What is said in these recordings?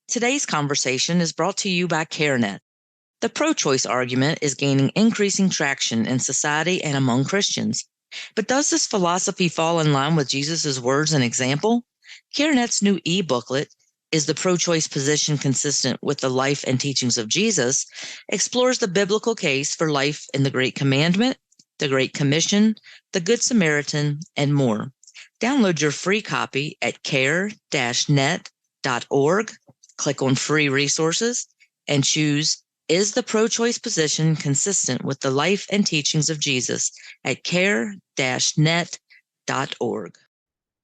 Today's conversation is brought to you by CareNet. The pro-choice argument is gaining increasing traction in society and among Christians. But does this philosophy fall in line with Jesus' words and example? CareNet's new e-booklet, Is the Pro-Choice Position Consistent with the Life and Teachings of Jesus?, explores the biblical case for life in the Great Commandment, the Great Commission, the Good Samaritan, and more. Download your free copy at care-net.org. Click on Free Resources and choose Is the Pro-Choice Position Consistent with the Life and Teachings of Jesus at care-net.org.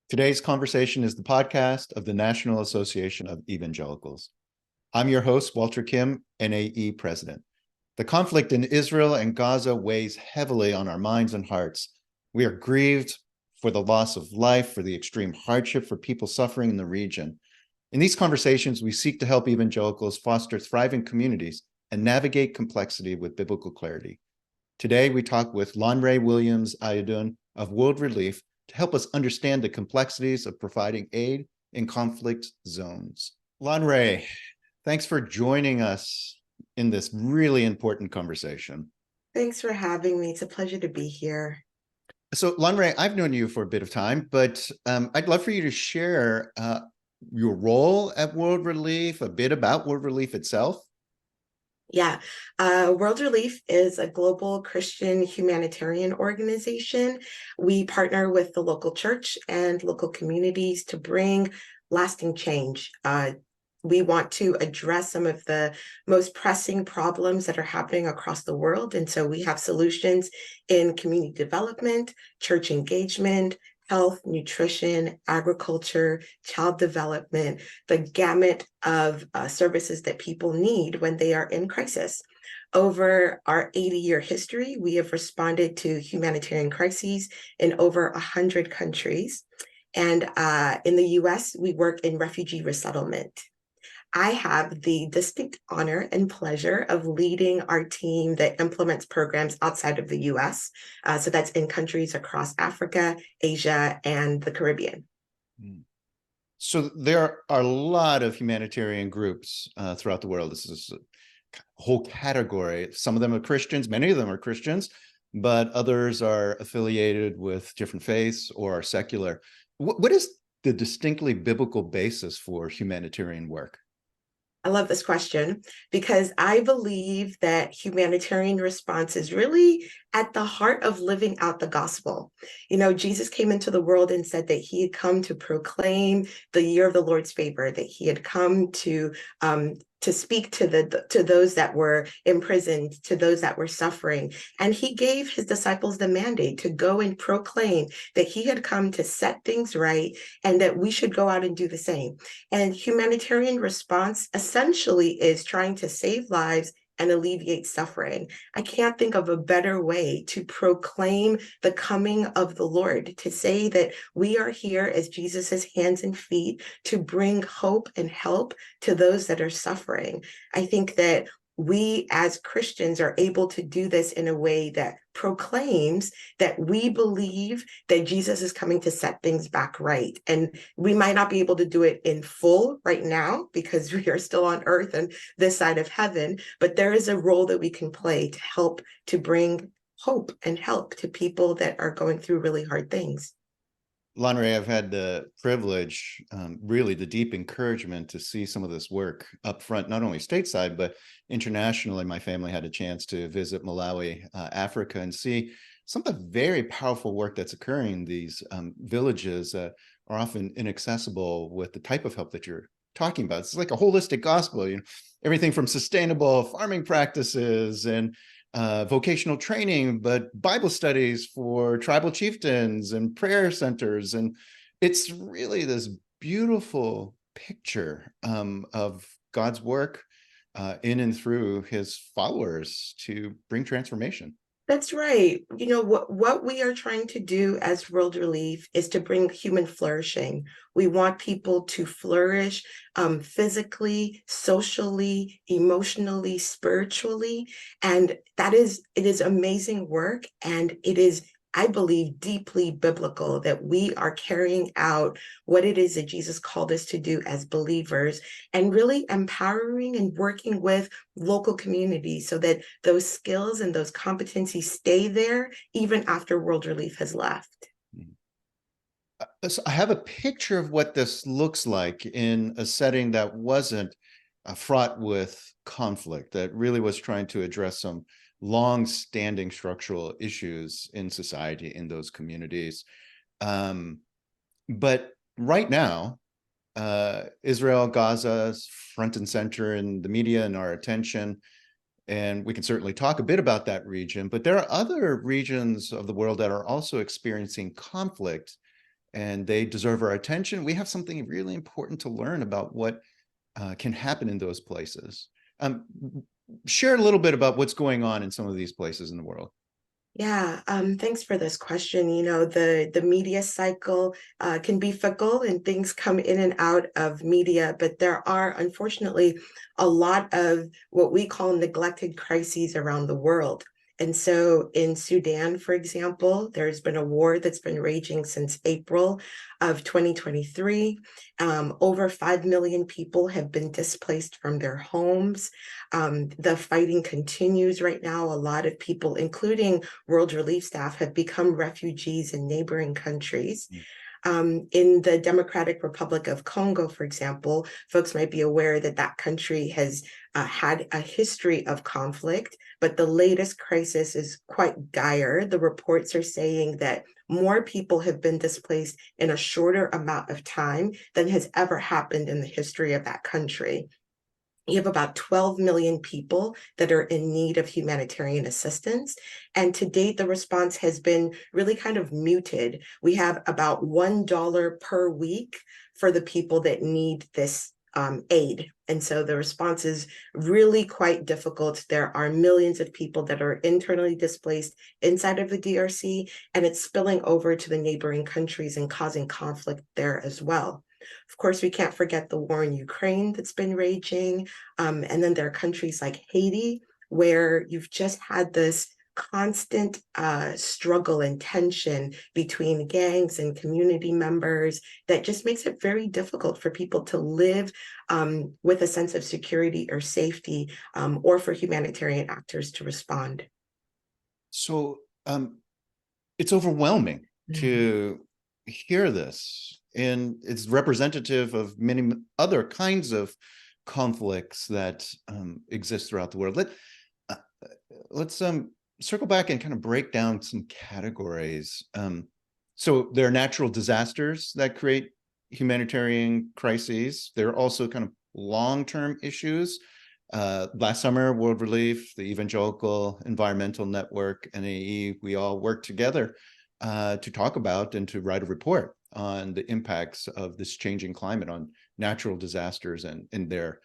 Today's conversation is the podcast of the National Association of Evangelicals. I'm your host, Walter Kim, NAE President. The conflict in Israel and Gaza weighs heavily on our minds and hearts. We are grieved for the loss of life, for the extreme hardship for people suffering in the region. In these conversations, we seek to help evangelicals foster thriving communities and navigate complexity with biblical clarity. Today, we talk with Lanre Williams-Ayedun of World Relief to help us understand the complexities of providing aid in conflict zones. Lanre, thanks for joining us in this really important conversation. Thanks for having me. It's a pleasure to be here. So, Lanre, I've known you for a bit of time, but I'd love for you to share your role at World Relief, a bit about World Relief itself. Yeah, World Relief is a global Christian humanitarian organization. We partner with the local church and local communities to bring lasting change. We want to address some of the most pressing problems that are happening across the world. And so we have solutions in community development, church engagement, health, nutrition, agriculture, child development, the gamut of services that people need when they are in crisis. Over our 80-year history, we have responded to humanitarian crises in over 100 countries. And in the US, we work in refugee resettlement. I have the distinct honor and pleasure of leading our team that implements programs outside of the US. So that's in countries across Africa, Asia, and the Caribbean. So there are a lot of humanitarian groups throughout the world. This is a whole category. Some of them are Christians, many of them are Christians, but others are affiliated with different faiths or are secular. What is the distinctly biblical basis for humanitarian work? I love this question because I believe that humanitarian response is really at the heart of living out the gospel. You know, Jesus came into the world and said that he had come to proclaim the year of the Lord's favor, that he had come to speak to those that were imprisoned, to those that were suffering. And he gave his disciples the mandate to go and proclaim that he had come to set things right and that we should go out and do the same. And humanitarian response essentially is trying to save lives and alleviate suffering. I can't think of a better way to proclaim the coming of the Lord, to say that we are here as Jesus's hands and feet to bring hope and help to those that are suffering. I think that we as Christians are able to do this in a way that proclaims that we believe that Jesus is coming to set things back right. And we might not be able to do it in full right now because we are still on earth and this side of heaven, but there is a role that we can play to help to bring hope and help to people that are going through really hard things. Lanre, I've had the privilege, really the deep encouragement to see some of this work up front, not only stateside, but internationally. My family had a chance to visit Malawi, Africa, and see some of the very powerful work that's occurring. These villages are often inaccessible with the type of help that you're talking about. It's like a holistic gospel, you know, everything from sustainable farming practices and vocational training, but Bible studies for tribal chieftains and prayer centers. And it's really this beautiful picture of God's work in and through his followers to bring transformation. That's right. You know, what we are trying to do as World Relief is to bring human flourishing. We want people to flourish physically, socially, emotionally, spiritually. And it is amazing work. And it is I believe, deeply biblical, that we are carrying out what it is that Jesus called us to do as believers, and really empowering and working with local communities so that those skills and those competencies stay there even after World Relief has left. So I have a picture of what this looks like in a setting that wasn't fraught with conflict, that really was trying to address some long-standing structural issues in society in those communities. But right now, Israel, Gaza is front and center in the media and our attention. And we can certainly talk a bit about that region, but there are other regions of the world that are also experiencing conflict, and they deserve our attention. We have something really important to learn about what can happen in those places. Share a little bit about what's going on in some of these places in the world. Yeah, thanks for this question. You know, the media cycle can be fickle and things come in and out of media, but there are unfortunately a lot of what we call neglected crises around the world. And so in Sudan, for example, there's been a war that's been raging since April of 2023. Over 5 million people have been displaced from their homes. The fighting continues right now. A lot of people, including World Relief staff, have become refugees in neighboring countries. In the Democratic Republic of Congo, for example, folks might be aware that that country has had a history of conflict, but the latest crisis is quite dire. The reports are saying that more people have been displaced in a shorter amount of time than has ever happened in the history of that country. You have about 12 million people that are in need of humanitarian assistance. And to date, the response has been really kind of muted. We have about $1 per week for the people that need this aid. And so the response is really quite difficult. There are millions of people that are internally displaced inside of the DRC, and it's spilling over to the neighboring countries and causing conflict there as well. Of course, we can't forget the war in Ukraine that's been raging. And then there are countries like Haiti, where you've just had this constant struggle and tension between gangs and community members that just makes it very difficult for people to live with a sense of security or safety, or for humanitarian actors to respond. So it's overwhelming to hear this, and it's representative of many other kinds of conflicts that exist throughout the world. Let's circle back and kind of break down some categories. So there are natural disasters that create humanitarian crises. There are also kind of long-term issues. Last summer, World Relief, the Evangelical Environmental Network, NAE, we all worked together to talk about and to write a report on the impacts of this changing climate on natural disasters and their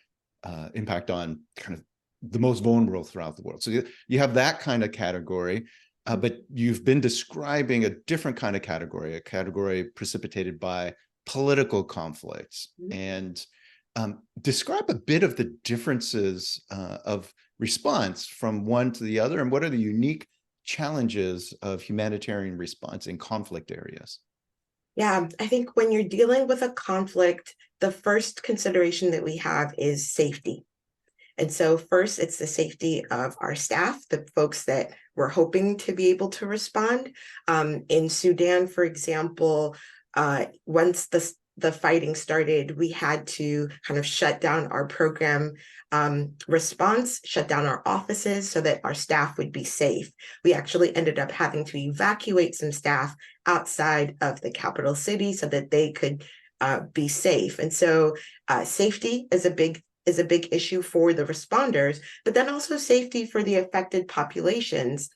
impact on kind of the most vulnerable throughout the world. So you have that kind of category, but you've been describing a different kind of category, a category precipitated by political conflicts. And describe a bit of the differences of response from one to the other, and what are the unique challenges of humanitarian response in conflict areas? Yeah, I think when you're dealing with a conflict, the first consideration that we have is safety. And so first, it's the safety of our staff, the folks that we're hoping to be able to respond. In Sudan, for example, once the fighting started, we had to kind of shut down our program response, shut down our offices so that our staff would be safe. We actually ended up having to evacuate some staff outside of the capital city so that they could be safe. And so safety is a big issue for the responders, but then also safety for the affected populations.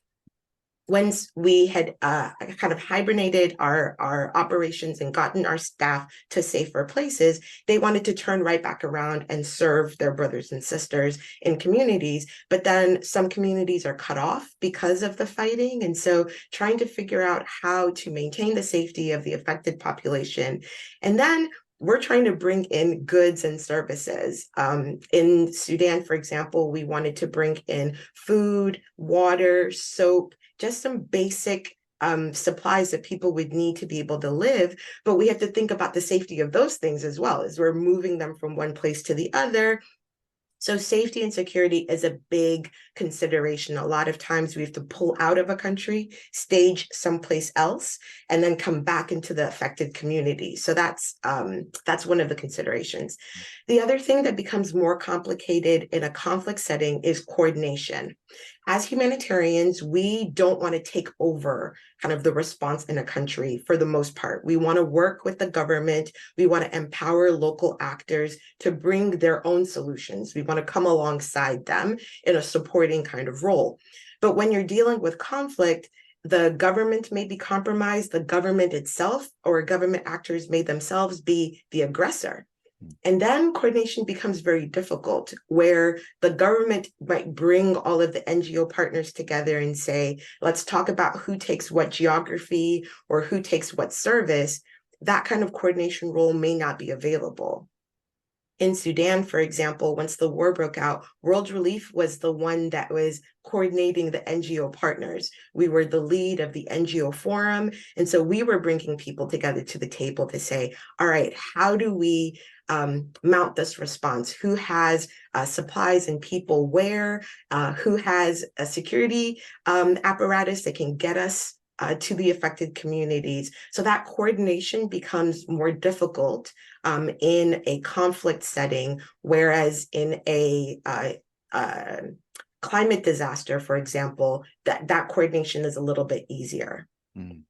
Once we had kind of hibernated our operations and gotten our staff to safer places, they wanted to turn right back around and serve their brothers and sisters in communities. But then some communities are cut off because of the fighting. And so trying to figure out how to maintain the safety of the affected population. And then we're trying to bring in goods and services. In Sudan, for example, we wanted to bring in food, water, soap, just some basic supplies that people would need to be able to live, but we have to think about the safety of those things as well, as we're moving them from one place to the other. So safety and security is a big consideration. A lot of times we have to pull out of a country, stage someplace else, and then come back into the affected community. So that's one of the considerations. The other thing that becomes more complicated in a conflict setting is coordination. As humanitarians, we don't want to take over kind of the response in a country for the most part. We want to work with the government. We want to empower local actors to bring their own solutions. We want to come alongside them in a supporting kind of role. But when you're dealing with conflict, the government may be compromised, the government itself or government actors may themselves be the aggressor. And then coordination becomes very difficult, where the government might bring all of the NGO partners together and say, let's talk about who takes what geography or who takes what service. That kind of coordination role may not be available. In Sudan, for example, once the war broke out, World Relief was the one that was coordinating the NGO partners. We were the lead of the NGO forum. And so we were bringing people together to the table to say, all right, how do we mount this response? Who has supplies and people where? Who has a security apparatus that can get us to the affected communities? So that coordination becomes more difficult in a conflict setting, whereas in a climate disaster, for example, that coordination is a little bit easier. Mm.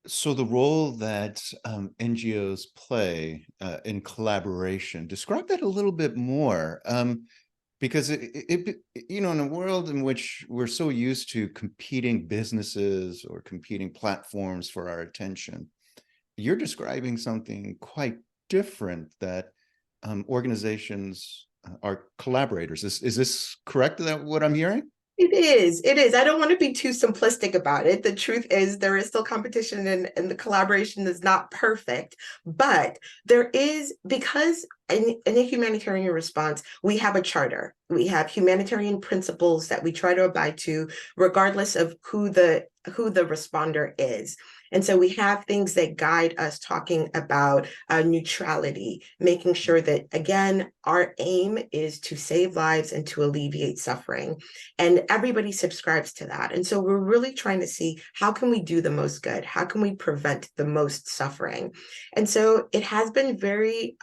So the role that NGOs play in collaboration, describe that a little bit more. Because in a world in which we're so used to competing businesses or competing platforms for our attention, you're describing something quite different, that organizations are collaborators. Is this correct, that what I'm hearing? It is. I don't want to be too simplistic about it. The truth is there is still competition and the collaboration is not perfect, but there is, because in a humanitarian response, we have a charter. We have humanitarian principles that we try to abide to, regardless of who the responder is. And so we have things that guide us, talking about neutrality, making sure that, again, our aim is to save lives and to alleviate suffering. And everybody subscribes to that. And so we're really trying to see, how can we do the most good? How can we prevent the most suffering? And so it has been very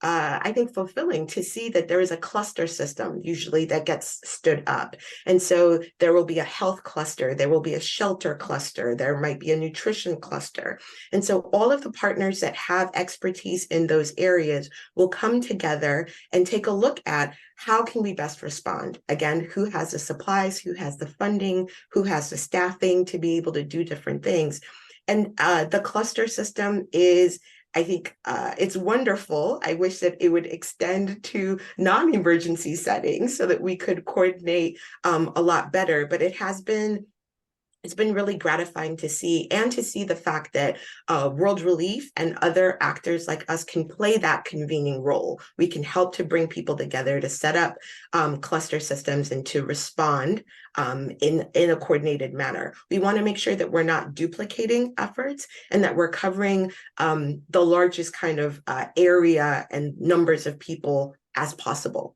I think, fulfilling to see that there is a cluster system usually that gets stood up. And so there will be a health cluster, there will be a shelter cluster, there might be a nutrition cluster. And so all of the partners that have expertise in those areas will come together and take a look at, how can we best respond? Again, who has the supplies, who has the funding, who has the staffing to be able to do different things. And the cluster system is, I think it's wonderful. I wish that it would extend to non-emergency settings so that we could coordinate a lot better. But it's been really gratifying to see, and to see the fact that World Relief and other actors like us can play that convening role. We can help to bring people together to set up cluster systems and to respond in a coordinated manner. We want to make sure that we're not duplicating efforts and that we're covering the largest kind of area and numbers of people as possible.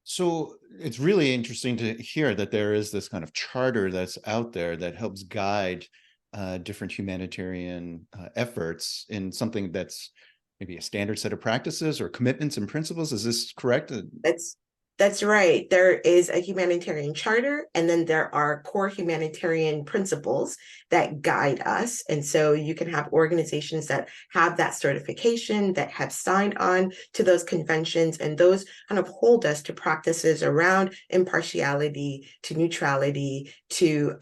So it's really interesting to hear that there is this kind of charter that's out there that helps guide different humanitarian efforts in something that's maybe a standard set of practices or commitments and principles. Is this correct? That's right. There is a humanitarian charter, and then there are core humanitarian principles that guide us. And so you can have organizations that have that certification, that have signed on to those conventions, and those kind of hold us to practices around impartiality, to neutrality, to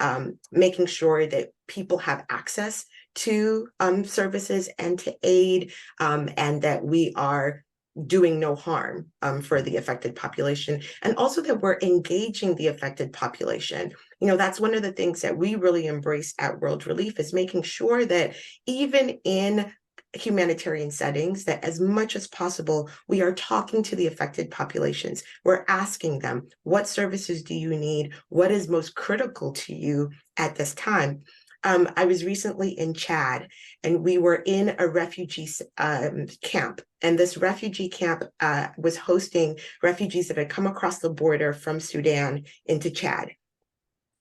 making sure that people have access to services and to aid, and that we are doing no harm for the affected population, and also that we're engaging the affected population. That's one of the things that we really embrace at World Relief, is making sure that even in humanitarian settings that as much as possible, we are talking to the affected populations. We're asking them, what services do you need? What is most critical to you at this time? I was recently in Chad, and we were in a refugee camp. And this refugee camp was hosting refugees that had come across the border from Sudan into Chad.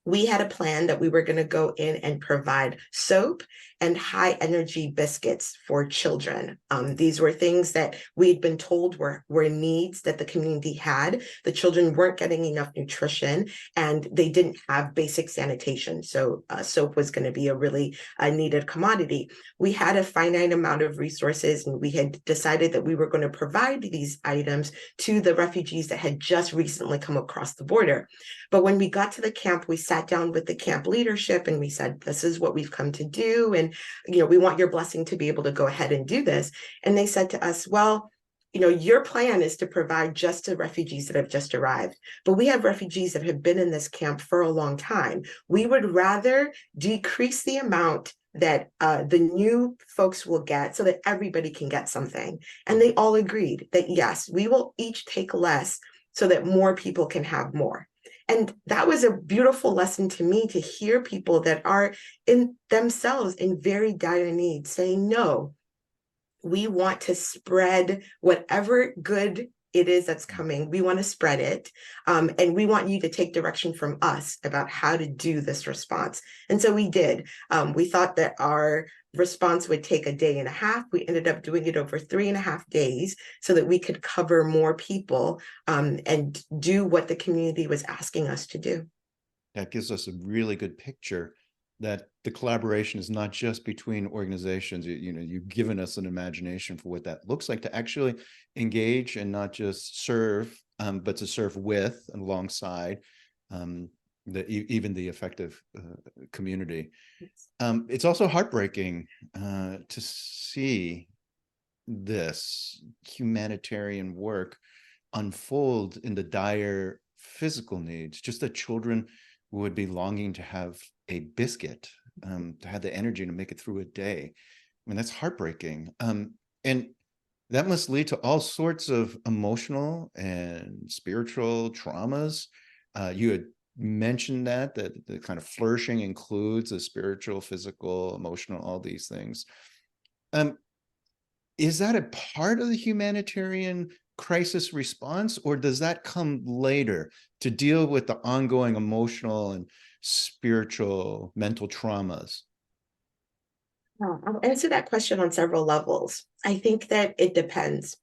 We had a plan that we were going to go in and provide soap and high energy biscuits for children. These were things that we'd been told were needs that the community had. The children weren't getting enough nutrition, and they didn't have basic sanitation. So soap was going to be a really needed commodity. We had a finite amount of resources, and we had decided that we were going to provide these items to the refugees that had just recently come across the border. But when we got to the camp, we sat down with the camp leadership and we said, this is what we've come to do. And, we want your blessing to be able to go ahead and do this. And they said to us, well, your plan is to provide just to refugees that have just arrived. But we have refugees that have been in this camp for a long time. We would rather decrease the amount that the new folks will get so that everybody can get something. And they all agreed that, yes, we will each take less so that more people can have more. And that was a beautiful lesson to me, to hear people that are in themselves in very dire need saying, no, we want to spread whatever good it is that's coming. We want to spread it. And we want you to take direction from us about how to do this response. And so we did. We thought that our response would take a day and a half. We ended up doing it over 3.5 days so that we could cover more people and do what the community was asking us to do. That gives us a really good picture that the collaboration is not just between organizations. You've given us an imagination for what that looks like, to actually engage and not just serve, but to serve with and alongside even the effective community. It's also heartbreaking to see this humanitarian work unfold in the dire physical needs, just that children would be longing to have a biscuit, to have the energy to make it through a day. I mean, that's heartbreaking. And that must lead to all sorts of emotional and spiritual traumas. You had mentioned that the kind of flourishing includes the spiritual, physical, emotional, all these things. Is that a part of the humanitarian crisis response, or does that come later to deal with the ongoing emotional and spiritual, mental traumas? I'll answer that question on several levels. I think that it depends.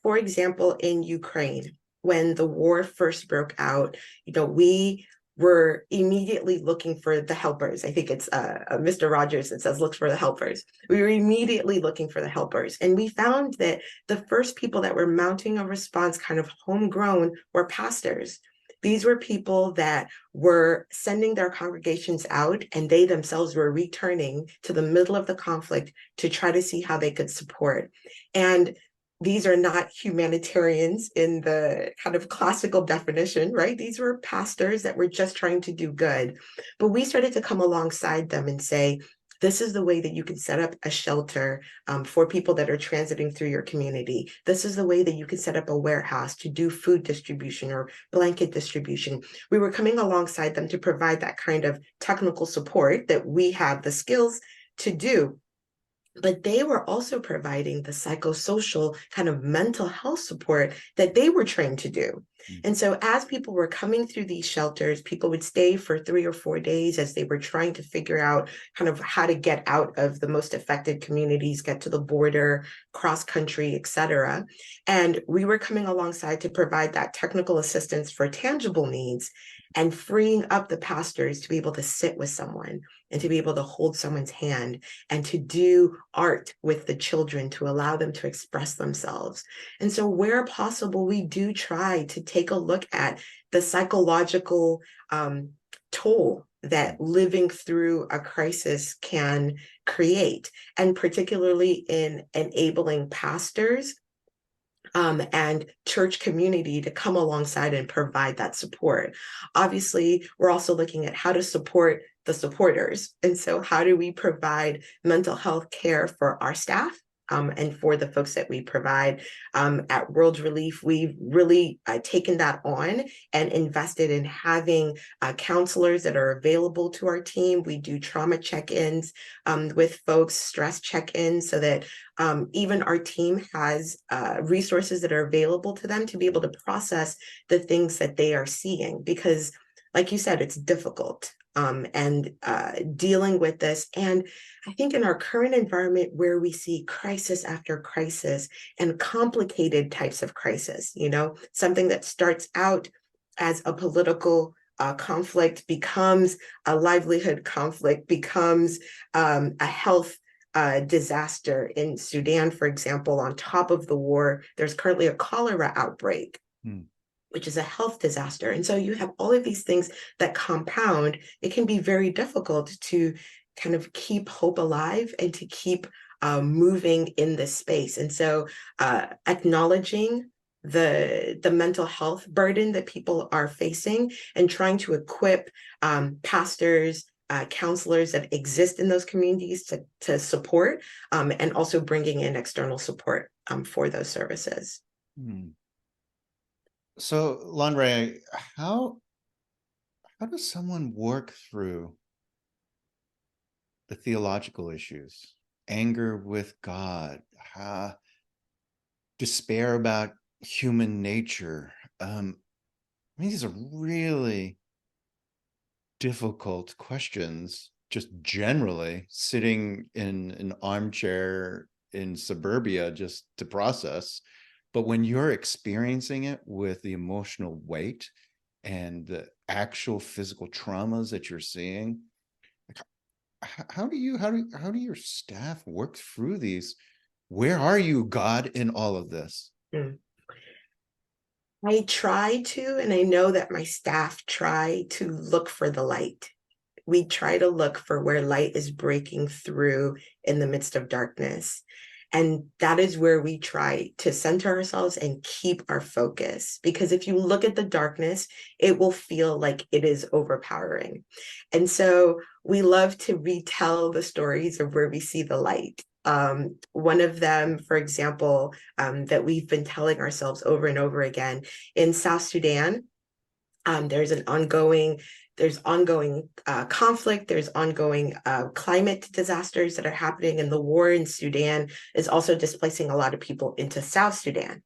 For example, in Ukraine, when the war first broke out, we were immediately looking for the helpers. I think it's Mr. Rogers that says, look for the helpers. We were immediately looking for the helpers. And we found that the first people that were mounting a response kind of homegrown were pastors. These were people that were sending their congregations out, and they themselves were returning to the middle of the conflict to try to see how they could support. And these are not humanitarians in the kind of classical definition, right? These were pastors that were just trying to do good. But we started to come alongside them and say, this is the way that you can set up a shelter for people that are transiting through your community. This is the way that you can set up a warehouse to do food distribution or blanket distribution. We were coming alongside them to provide that kind of technical support that we have the skills to do. But they were also providing the psychosocial kind of mental health support that they were trained to do. And so as people were coming through these shelters, people would stay for 3 or 4 days as they were trying to figure out kind of how to get out of the most affected communities, get to the border, cross country, et cetera. And we were coming alongside to provide that technical assistance for tangible needs and freeing up the pastors to be able to sit with someone and to be able to hold someone's hand and to do art with the children to allow them to express themselves. And so where possible, we do try to take a look at the psychological toll that living through a crisis can create, and particularly in enabling pastors and church community to come alongside and provide that support. Obviously, we're also looking at how to support the supporters. And so how do we provide mental health care for our staff and for the folks that we provide. At World Relief, we've really taken that on and invested in having counselors that are available to our team. We do trauma check-ins with folks, stress check-ins, so that even our team has resources that are available to them to be able to process the things that they are seeing. Because, like you said, it's difficult. And dealing with this. And I think in our current environment where we see crisis after crisis and complicated types of crisis, something that starts out as a political conflict becomes a livelihood conflict, becomes a health disaster. In Sudan, for example, on top of the war, there's currently a cholera outbreak. Which is a health disaster. And so you have all of these things that compound. It can be very difficult to kind of keep hope alive and to keep moving in this space. And so acknowledging the mental health burden that people are facing and trying to equip pastors, counselors that exist in those communities to support, and also bringing in external support for those services. So, Lanre, how does someone work through the theological issues, anger with God, despair about human nature? These are really difficult questions, just generally sitting in an armchair in suburbia just to process. But when you're experiencing it with the emotional weight and the actual physical traumas that you're seeing, how do your staff work through these? Where are you, God, in all of this? I try to, and I know that my staff try to look for the light. We try to look for where light is breaking through in the midst of darkness. And that is where we try to center ourselves and keep our focus. Because if you look at the darkness, it will feel like it is overpowering. And so we love to retell the stories of where we see the light. One of them, for example, that we've been telling ourselves over and over again, in South Sudan, there's ongoing conflict, there's ongoing climate disasters that are happening, and the war in Sudan is also displacing a lot of people into South Sudan.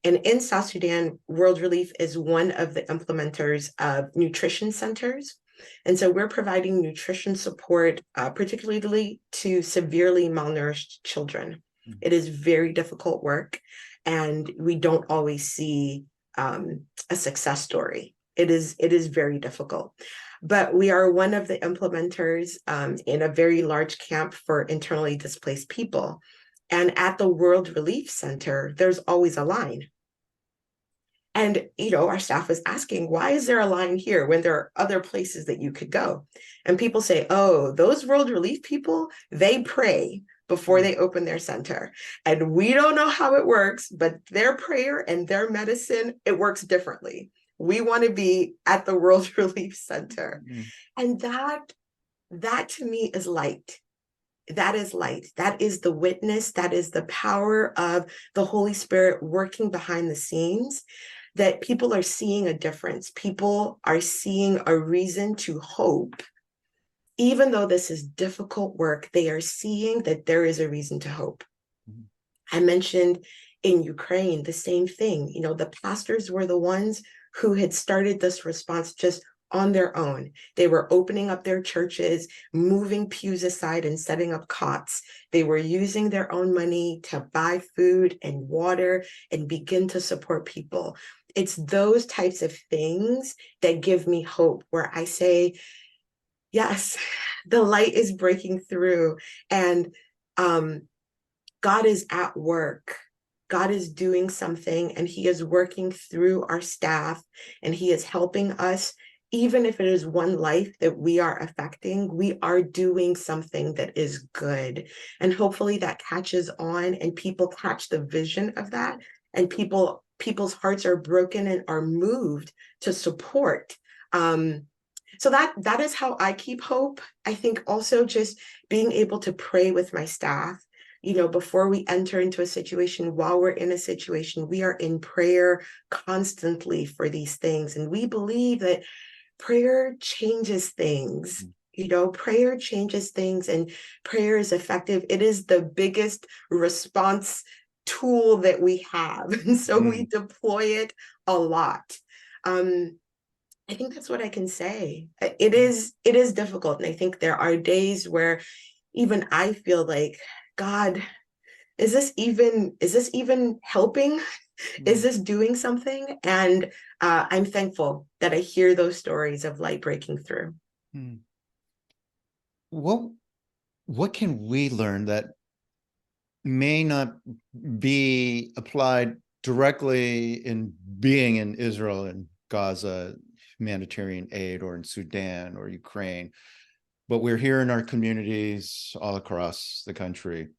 And in South Sudan, World Relief is one of the implementers of nutrition centers. And so we're providing nutrition support, particularly to severely malnourished children. It is very difficult work, and we don't always see a success story. It is very difficult. But we are one of the implementers in a very large camp for internally displaced people. And at the World Relief Center, there's always a line. And, our staff was asking, why is there a line here when there are other places that you could go? And people say, oh, those World Relief people, they pray before they open their center. And we don't know how it works, but their prayer and their medicine, it works differently. We want to be at the World Relief Center. And that to me is light. That is light. That is the witness. That is the power of the Holy Spirit working behind the scenes, that people are seeing a difference. People are seeing a reason to hope. Even though this is difficult work, they are seeing that there is a reason to hope. I mentioned in Ukraine, the same thing. The pastors were the ones who had started this response just on their own. They were opening up their churches, moving pews aside and setting up cots. They were using their own money to buy food and water and begin to support people. It's those types of things that give me hope, where I say, yes, the light is breaking through, and God is at work. God is doing something, and he is working through our staff, and he is helping us. Even if it is one life that we are affecting, we are doing something that is good. And hopefully that catches on, and people catch the vision of that, and people's hearts are broken and are moved to support. So that is how I keep hope. I think also just being able to pray with my staff, before we enter into a situation, while we're in a situation, we are in prayer constantly for these things. And we believe that prayer changes things. Prayer changes things, and prayer is effective. It is the biggest response tool that we have. And so we deploy it a lot. I think that's what I can say. It is difficult. And I think there are days where even I feel like, God, is this even helping? Is this doing something? And I'm thankful that I hear those stories of light breaking through. What can we learn that may not be applied directly in being in Israel and Gaza, humanitarian aid, or in Sudan or Ukraine, but we're here in our communities all across the country,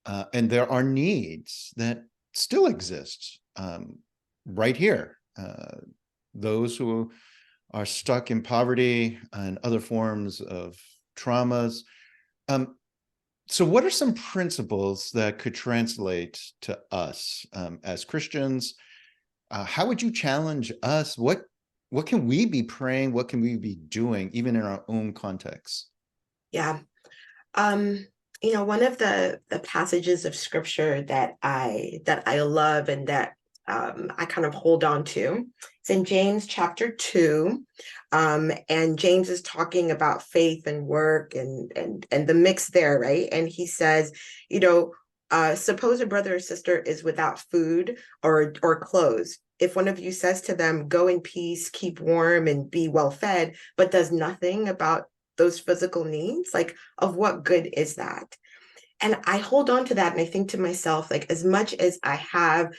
and there are needs that still exist right here. Those who are stuck in poverty and other forms of traumas. So what are some principles that could translate to us as Christians? How would you challenge us? What can we be praying? What can we be doing, even in our own context? Yeah. One of the passages of scripture that I love and that I kind of hold on to, it's in James chapter 2. And James is talking about faith and work and the mix there, right? And he says, suppose a brother or sister is without food or clothes. If one of you says to them, go in peace, keep warm and be well fed, but does nothing about those physical needs, like, of what good is that? And I hold on to that and I think to myself, like, as much as I have,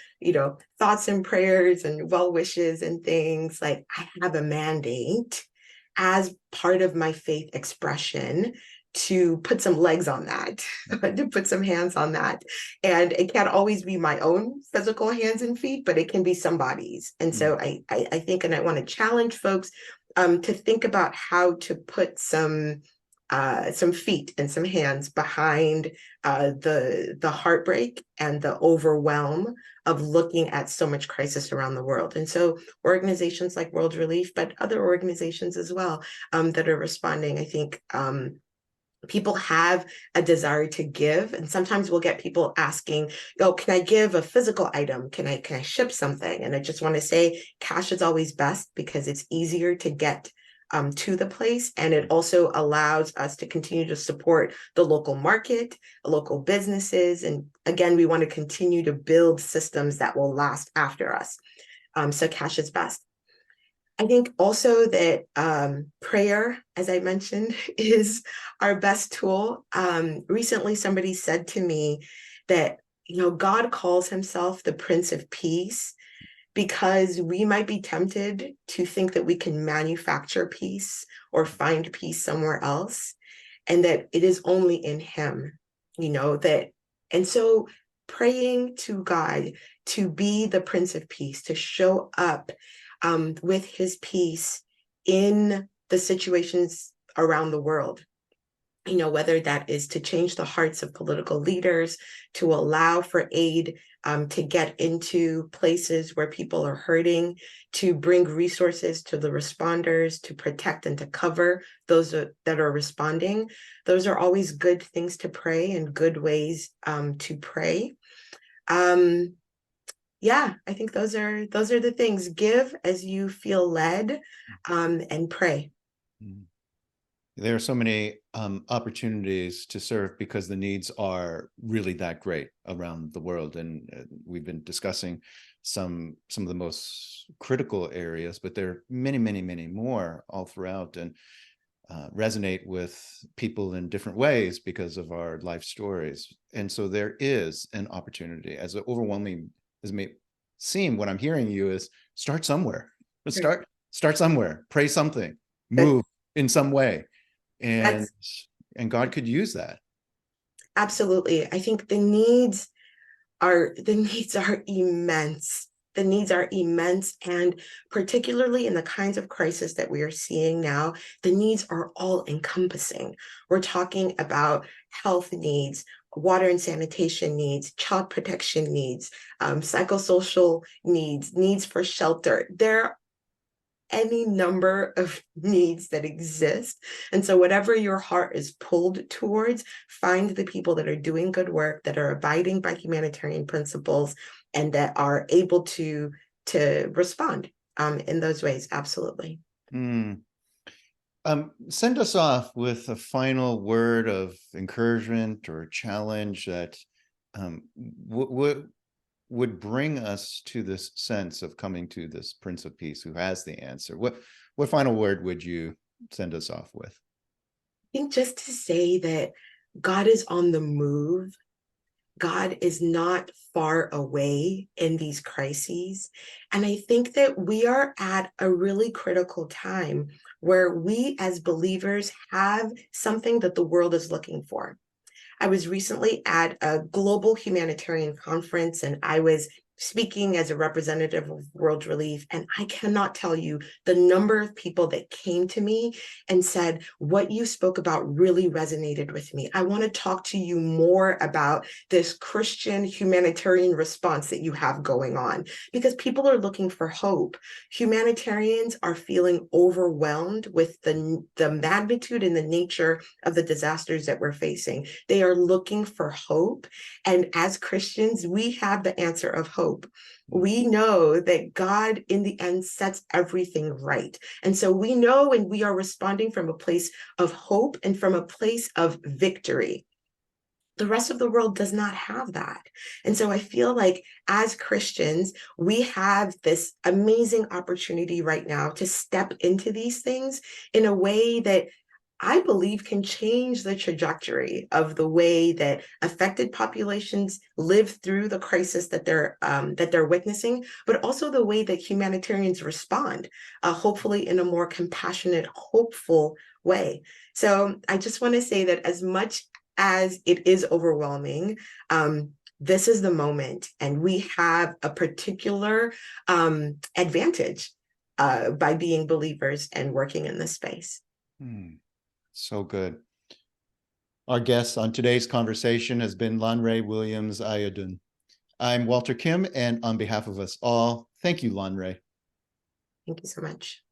thoughts and prayers and well wishes and things, like, I have a mandate as part of my faith expression to put some legs on that, to put some hands on that. And it can't always be my own physical hands and feet, but it can be somebody's. And so I think, and I want to challenge folks to think about how to put some feet and some hands behind the heartbreak and the overwhelm of looking at so much crisis around the world. And so organizations like World Relief, but other organizations as well that are responding, I think people have a desire to give. And sometimes we'll get people asking, can I give a physical item? Can I ship something? And I just want to say, cash is always best because it's easier to get to the place. And it also allows us to continue to support the local market, local businesses. And again, we want to continue to build systems that will last after us. So cash is best. I think also that prayer, as I mentioned, is our best tool. Recently, somebody said to me that, God calls himself the Prince of Peace, because we might be tempted to think that we can manufacture peace or find peace somewhere else, and that it is only in him, and so praying to God to be the Prince of Peace, to show up with his peace in the situations around the world, whether that is to change the hearts of political leaders, to allow for aid to get into places where people are hurting, to bring resources to the responders, to protect and to cover those that are responding. Those are always good things to pray and good ways to pray. Yeah, I think those are the things. Give as you feel led, and pray. There are so many opportunities to serve because the needs are really that great around the world. And we've been discussing some of the most critical areas, but there are many, many, many more all throughout, and resonate with people in different ways because of our life stories. And so there is an opportunity, as overwhelming as it may seem. What I'm hearing you is start somewhere. Start somewhere. Pray something. Move in some way. And God could use that. Absolutely. I think the needs are immense. The needs are immense. And particularly in the kinds of crisis that we are seeing now, the needs are all encompassing. We're talking about health needs. water and sanitation needs, child protection needs, psychosocial needs, needs for shelter. There are any number of needs that exist. And so whatever your heart is pulled towards, find the people that are doing good work, that are abiding by humanitarian principles, and that are able to respond in those ways. Absolutely. Send us off with a final word of encouragement or challenge that would bring us to this sense of coming to this Prince of Peace who has the answer. What final word would you send us off with? I think just to say that God is on the move. God is not far away in these crises. And I think that we are at a really critical time where we as believers have something that the world is looking for. I was recently at a global humanitarian conference, and I was speaking as a representative of World Relief. And I cannot tell you the number of people that came to me and said, what you spoke about really resonated with me. I want to talk to you more about this Christian humanitarian response that you have going on, because people are looking for hope. Humanitarians are feeling overwhelmed with the magnitude and the nature of the disasters that we're facing. They are looking for hope. And as Christians, we have the answer of hope. We know that God in the end sets everything right. And so we know, and we are responding from a place of hope and from a place of victory. The rest of the world does not have that. And so I feel like as Christians, we have this amazing opportunity right now to step into these things in a way that I believe can change the trajectory of the way that affected populations live through the crisis that they're witnessing, but also the way that humanitarians respond, hopefully in a more compassionate, hopeful way. So I just want to say that as much as it is overwhelming, this is the moment, and we have a particular advantage by being believers and working in this space. So good. Our guest on today's conversation has been Lanre Williams-Ayedun. I'm Walter Kim, and on behalf of us all, thank you, Lanre. Thank you so much.